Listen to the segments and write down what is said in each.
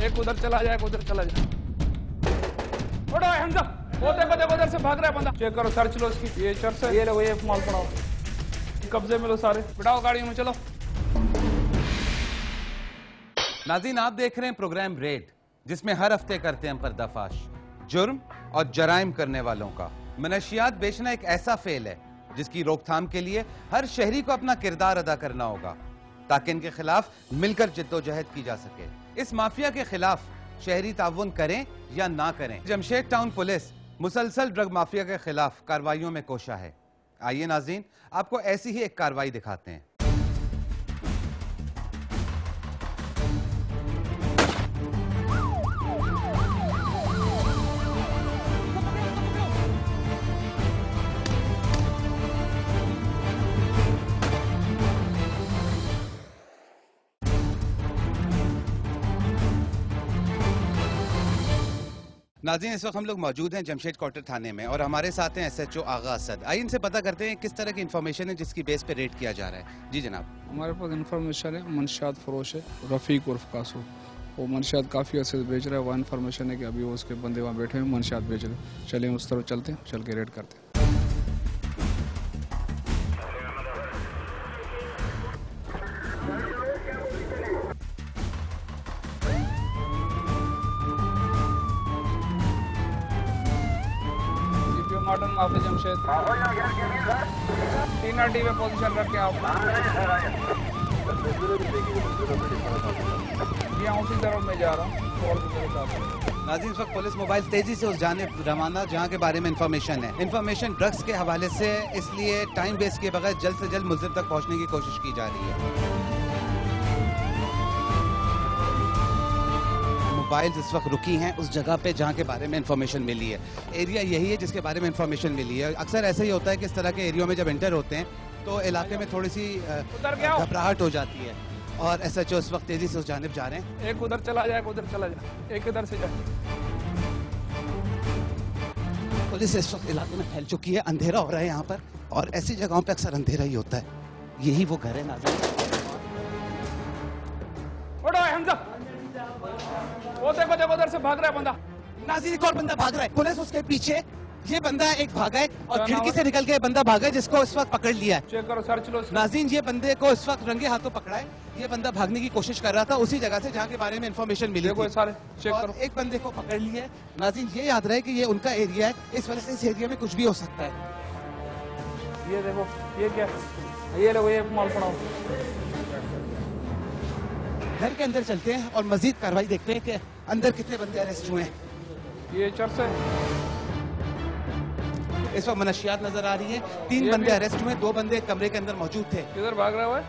एक उधर चला जाए, उधर चला जाए। उठो हमजा, वो देखो देखो उधर से भाग रहा है बंदा। चेक करो, सर्च लो इसकी। ये चर्च है, ये लो, ये माल पड़ा हो, कब्जे में लो सारे। बिठाओ गाड़ियों में, चलो। नाज़रीन, आप देख रहे हैं प्रोग्राम रेड, जिसमें हर हफ्ते करते हैं हम पर्दाफाश जुर्म और जराइम करने वालों का। मनशियात बेचना एक ऐसा फेल है जिसकी रोकथाम के लिए हर शहरी को अपना किरदार अदा करना होगा, ताकि इनके खिलाफ मिलकर जिद्दोजहद की जा सके। इस माफिया के खिलाफ शहरी ताउन करें या ना करें, जमशेद टाउन पुलिस मुसलसल ड्रग माफिया के खिलाफ कार्रवाइयों में कोशा है। आइए नाज़रीन, आपको ऐसी ही एक कार्रवाई दिखाते हैं। नाज़रीन, इस वक्त हम लोग मौजूद हैं जमशेद क्वार्टर थाने में और हमारे साथ हैं SHO आगा असद। आइए इनसे पता करते हैं किस तरह की इन्फॉर्मेशन है जिसकी बेस पे रेड किया जा रहा है। जी जनाब। हमारे पास इन्फॉर्मेशन है, मनशियात फरोश है रफ़ीक उर्फ कासू, वो मनशियात काफ़ी अर्से से बेच रहा है। वह इन्फॉर्मेशन है कि अभी वो उसके बंदे वहाँ बैठे हैं, मनशियात बेच रहे हैं। चलिए उस तरफ चलते हैं, चल के रेड करते हैं। मॉडर्न माफी जमशेद 3RT पे पोजीशन रख के आप यहाँ उसी तरफ में जा रहा हूँ। नाज़रीन, इस वक्त पुलिस मोबाइल तेजी से उस जानिब रवाना जहाँ के बारे में इंफॉर्मेशन है। इंफॉर्मेशन ड्रग्स के हवाले से, इसलिए टाइम वेस्ट किए बगैर जल्द से जल्द मुल्ज़िम तक पहुँचने की कोशिश की जा रही है। मोबाइल्स इस वक्त रुकी हैं उस जगह पे जहाँ के बारे में इंफॉर्मेशन मिली है। एरिया यही है जिसके बारे में इंफॉर्मेशन मिली है। अक्सर ऐसा ही होता है कि इस तरह के एरिया में जब एंटर होते हैं तो इलाके में थोड़ी सी घबराहट हो जाती है और SHO इस वक्त तेजी से उस जानिब जा रहे हैं। एक उधर चला जाए, उधर चला जाए, एक इधर से जाए। पुलिस इस वक्त इलाके में फैल चुकी है, अंधेरा हो रहा है यहाँ पर और ऐसी जगहों पे अक्सर अंधेरा ही होता है। यही वो घर है नाज़रीन। वो देखो देखो उधर से भाग रहा है बंदा। नाज़रीन, एक और बंदा भाग रहा है, पुलिस उसके पीछे। ये बंदा एक भागा है और खिड़की से निकल के बंदा भागा है जिसको इस वक्त पकड़ लिया है। चेक करो, सर्च लो। नाज़रीन, ये बंदे को इस वक्त रंगे हाथों पकड़ा है। ये बंदा भागने की कोशिश कर रहा था उसी जगह से जहाँ के बारे में इंफॉर्मेशन मिली थी। सारे चेक करो। एक बंदे को पकड़ लिया है। नाज़रीन, ये याद रहे कि ये उनका एरिया है, इस वजह से इस एरिया में कुछ भी हो सकता है। ये देखो, ये क्या, ये लो, ये माल पड़ा हो। घर के अंदर चलते हैं और मजीद कार्रवाई देखते हैं कि अंदर कितने बंदे अरेस्ट हुए हैं। ये चर्च है। इस वक्त मनशियात नजर आ रही है। 3 बंदे अरेस्ट हुए, 2 बंदे कमरे के अंदर मौजूद थे। किधर भाग रहा है?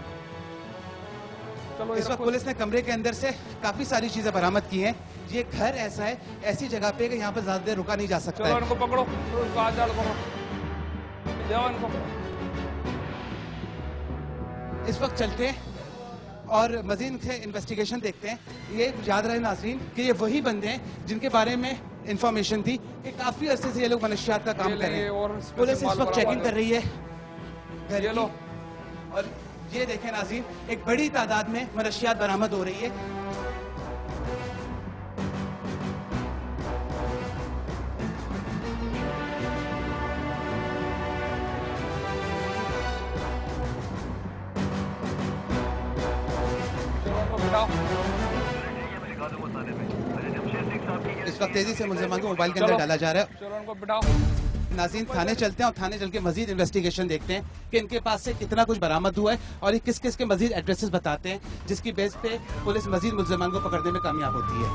चलो, इस वक्त पुलिस ने कमरे के अंदर से काफी सारी चीजें बरामद की हैं। ये घर ऐसा है, ऐसी जगह पे कि यहाँ पर ज्यादा देर रुका नहीं जा सकता। चलो इनको पकड़ो, जाओ इनको। इस वक्त चलते हैं और मजीद से इन्वेस्टिगेशन देखते हैं। ये याद रहे नाज़रीन कि ये वही बंदे हैं जिनके बारे में इंफॉर्मेशन थी कि काफी अरसे से ये लोग मनशियात का काम कर रहे हैं। पुलिस इस वक्त चेकिंग कर रही है घर की। और ये देखें नाज़रीन, एक बड़ी तादाद में मनशियात बरामद हो रही है। इस वक्त तेजी से मुलजिमान को मोबाइल के अंदर डाला जा रहा है। चलो उनको बिठाओ। नाज़रीन, थाने चलते हैं और थाने चल के मजीद इन्वेस्टिगेशन देखते हैं कि इनके पास से कितना कुछ बरामद हुआ है और ये किस किस के मजीद एड्रेसेस बताते हैं, जिसकी बेस पे पुलिस मजीद मुलजिमान को पकड़ने में कामयाब होती है।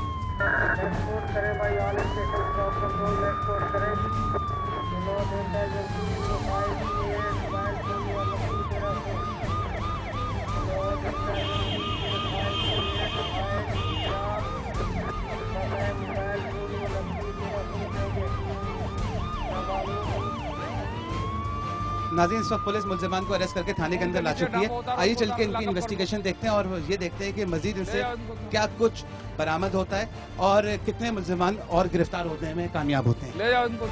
नाज़रीन, इस वक्त पुलिस मुलजिमान को अरेस्ट करके थाने के अंदर ला चुकी है। आइए चल के इनकी इन्वेस्टिगेशन देखते हैं और ये देखते हैं कि मजीद इनसे क्या कुछ बरामद होता है और कितने मुलजिमान और गिरफ्तार होने में कामयाब होते हैं। ले जाओ इनको।